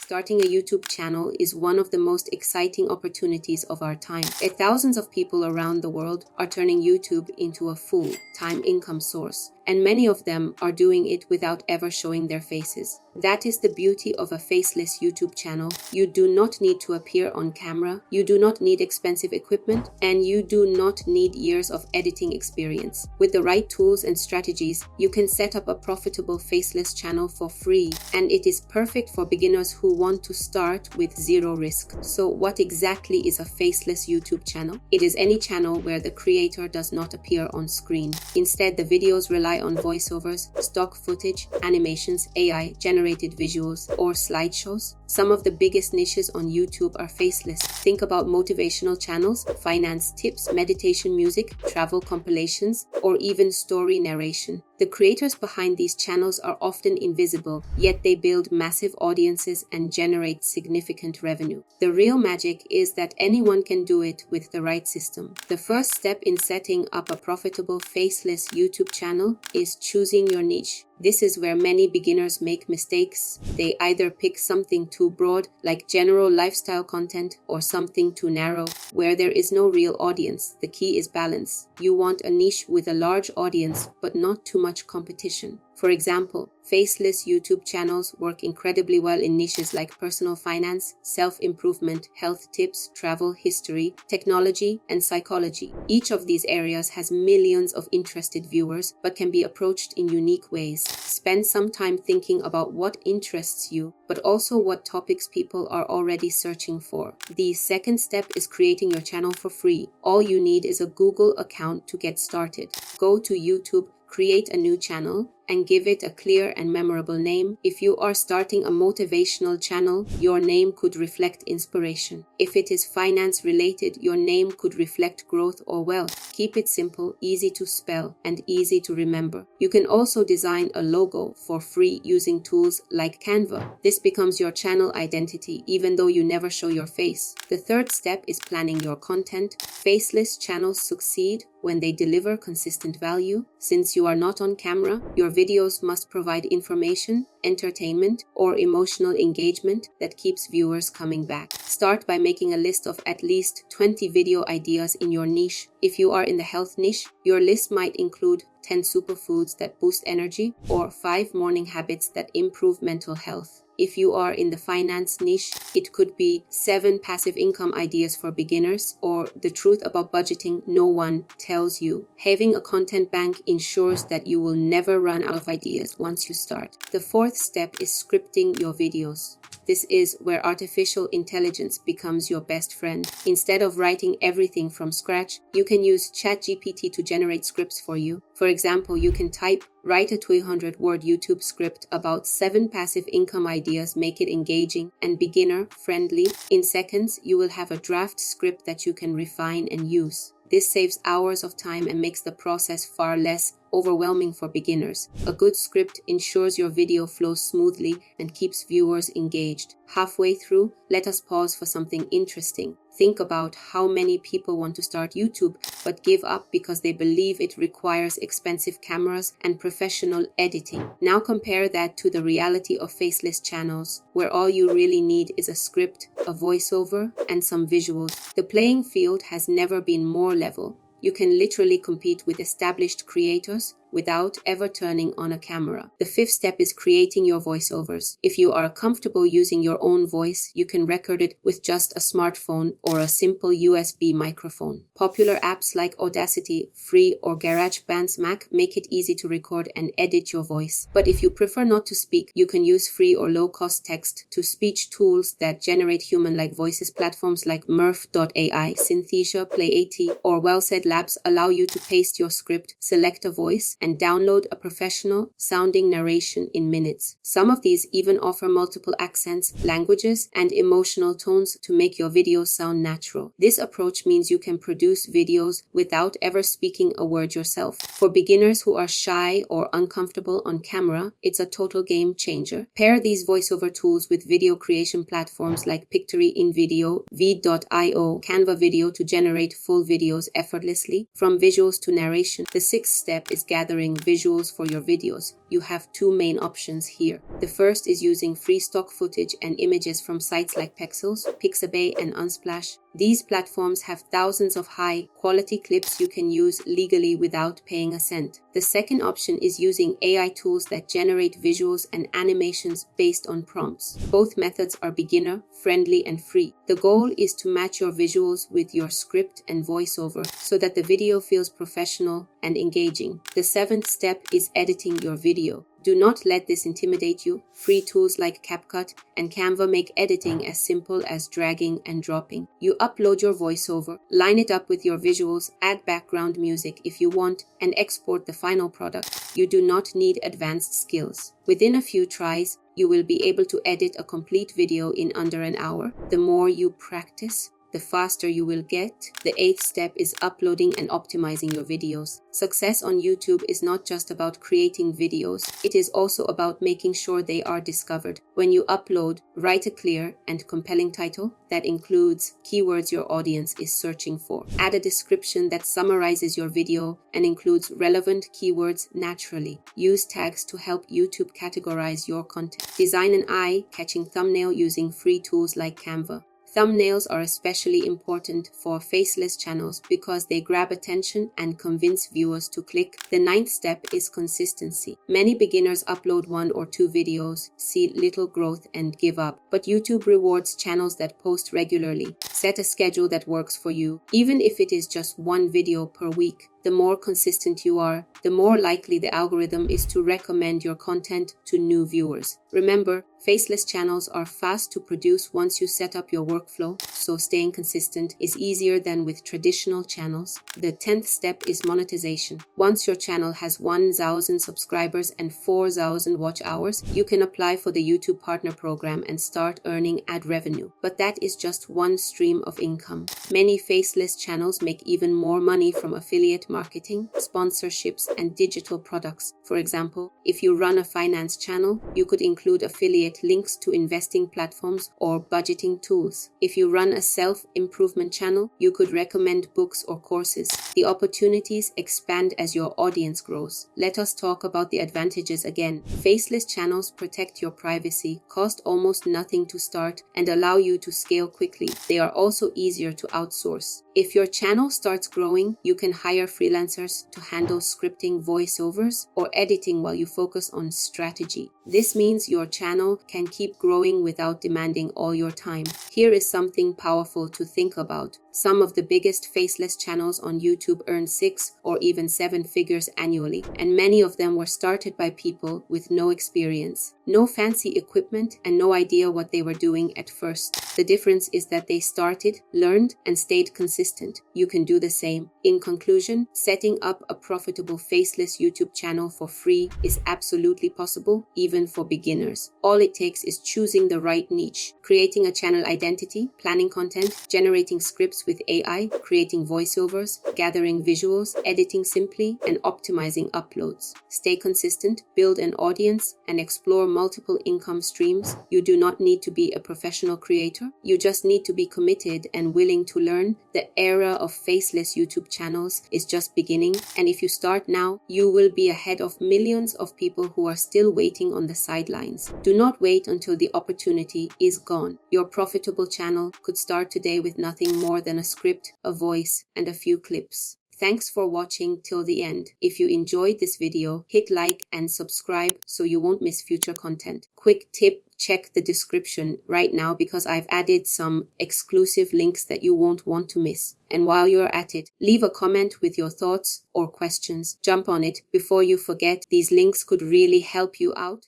Starting a YouTube channel is one of the most exciting opportunities of our time. Thousands of people around the world are turning YouTube into a full-time income source, and many of them are doing it without ever showing their faces. That is the beauty of a faceless YouTube channel. You do not need to appear on camera, you do not need expensive equipment, and you do not need years of editing experience. With the right tools and strategies, you can set up a profitable faceless channel for free, and it is perfect for beginners who want to start with zero risk. So what exactly is a faceless YouTube channel? It is any channel where the creator does not appear on screen. Instead, the videos rely on voiceovers, stock footage, animations, AI-generated visuals, or slideshows. Some of the biggest niches on YouTube are faceless. Think about motivational channels, finance tips, meditation music, travel compilations, or even story narration. The creators behind these channels are often invisible, yet they build massive audiences and generate significant revenue. The real magic is that anyone can do it with the right system. The first step in setting up a profitable faceless YouTube channel is choosing your niche. This is where many beginners make mistakes. They either pick something too broad, like general lifestyle content, or something too narrow, where there is no real audience. The key is balance. You want a niche with a large audience, but not too much competition. For example, faceless YouTube channels work incredibly well in niches like personal finance, self-improvement, health tips, travel history, technology, and psychology. Each of these areas has millions of interested viewers, but can be approached in unique ways. Spend some time thinking about what interests you, but also what topics people are already searching for. The second step is creating your channel for free. All you need is a Google account to get started. Go to YouTube, create a new channel, and give it a clear and memorable name. If you are starting a motivational channel, your name could reflect inspiration. If it is finance related, your name could reflect growth or wealth. Keep it simple, easy to spell, and easy to remember. You can also design a logo for free using tools like Canva. This becomes your channel identity, even though you never show your face. The third step is planning your content. Faceless channels succeed when they deliver consistent value. Since you are not on camera, your videos must provide information, entertainment, or emotional engagement that keeps viewers coming back. Start by making a list of at least 20 video ideas in your niche. If you are in the health niche, your list might include 10 superfoods that boost energy or 5 morning habits that improve mental health. If you are in the finance niche, it could be 7 passive income ideas for beginners or the truth about budgeting no one tells you. Having a content bank ensures that you will never run out of ideas once you start. The fourth step is scripting your videos. This is where artificial intelligence becomes your best friend. Instead of writing everything from scratch, you can use ChatGPT to generate scripts for you. For example, you can type, write a 200-word YouTube script about 7 passive income ideas, make it engaging and beginner-friendly. In seconds, you will have a draft script that you can refine and use. This saves hours of time and makes the process far less overwhelming for beginners. A good script ensures your video flows smoothly and keeps viewers engaged. Halfway through, let us pause for something interesting. Think about how many people want to start YouTube but give up because they believe it requires expensive cameras and professional editing. Now compare that to the reality of faceless channels, where all you really need is a script, a voiceover, and some visuals. The playing field has never been more level. You can literally compete with established creators without ever turning on a camera. The fifth step is creating your voiceovers. If you are comfortable using your own voice, you can record it with just a smartphone or a simple USB microphone. Popular apps like Audacity, Free, or GarageBand's Mac make it easy to record and edit your voice. But if you prefer not to speak, you can use free or low-cost text-to-speech tools that generate human-like voices. Platforms like Murph.ai, Synthesia, Play80, or Well Said Labs allow you to paste your script, select a voice, and download a professional sounding narration in minutes. Some of these even offer multiple accents, languages, and emotional tones to make your videos sound natural. This approach means you can produce videos without ever speaking a word yourself. For beginners who are shy or uncomfortable on camera, it's a total game changer. Pair these voiceover tools with video creation platforms like Pictory in Video, v.io, Canva Video to generate full videos effortlessly, from visuals to narration. The sixth step is gathering visuals for your videos. you have two main options here. The first is using free stock footage and images from sites like Pexels, Pixabay, and Unsplash. These platforms have thousands of high-quality clips you can use legally without paying a cent. The second option is using AI tools that generate visuals and animations based on prompts. Both methods are beginner-friendly and free. The goal is to match your visuals with your script and voiceover so that the video feels professional and engaging. The seventh step is editing your video. Do not let this intimidate you. Free tools like CapCut and Canva make editing as simple as dragging and dropping. You upload your voiceover, line it up with your visuals, add background music if you want, and export the final product. You do not need advanced skills. Within a few tries, you will be able to edit a complete video in under an hour. The more you practice, the faster you will get. The eighth step is uploading and optimizing your videos. Success on YouTube is not just about creating videos, it is also about making sure they are discovered. When you upload, write a clear and compelling title that includes keywords your audience is searching for. Add a description that summarizes your video and includes relevant keywords naturally. Use tags to help YouTube categorize your content. Design an eye-catching thumbnail using free tools like Canva. Thumbnails are especially important for faceless channels because they grab attention and convince viewers to click. The ninth step is consistency. Many beginners upload 1 or 2 videos, see little growth, and give up. But YouTube rewards channels that post regularly. Set a schedule that works for you. Even if it is just 1 video per week, the more consistent you are, the more likely the algorithm is to recommend your content to new viewers. Remember, faceless channels are fast to produce once you set up your workflow, so staying consistent is easier than with traditional channels. The 10th step is monetization. Once your channel has 1,000 subscribers and 4,000 watch hours, you can apply for the YouTube Partner Program and start earning ad revenue. But that is just one stream of income. Many faceless channels make even more money from affiliate marketing, sponsorships, and digital products. For example, if you run a finance channel, you could include affiliate links to investing platforms or budgeting tools. If you run a self-improvement channel, you could recommend books or courses. The opportunities expand as your audience grows. Let us talk about the advantages again. Faceless channels protect your privacy, cost almost nothing to start, and allow you to scale quickly. They are also easier to outsource. If your channel starts growing, you can hire freelancers to handle scripting, voiceovers, or editing while you focus on strategy. This means your channel can keep growing without demanding all your time. Here is something powerful to think about. Some of the biggest faceless channels on YouTube earn 6 or even 7 figures annually, and many of them were started by people with no experience, no fancy equipment, and no idea what they were doing at first. The difference is that they started, learned, and stayed consistent. You can do the same. In conclusion, setting up a profitable faceless YouTube channel for free is absolutely possible, even for beginners. All it takes is choosing the right niche, creating a channel identity, planning content, generating scripts with AI, creating voiceovers, gathering visuals, editing simply, and optimizing uploads. Stay consistent, build an audience, and explore multiple income streams. You do not need to be a professional creator. You just need to be committed and willing to learn. The era of faceless YouTube channels is just beginning, and if you start now, you will be ahead of millions of people who are still waiting on the sidelines. Do not wait until the opportunity is gone. Your profitable channel could start today with nothing more than a script, a voice, and a few clips. Thanks for watching till the end. If you enjoyed this video, hit like and subscribe so you won't miss future content. Quick tip, check the description right now because I've added some exclusive links that you won't want to miss. And while you're at it, leave a comment with your thoughts or questions. Jump on it before you forget. These links could really help you out.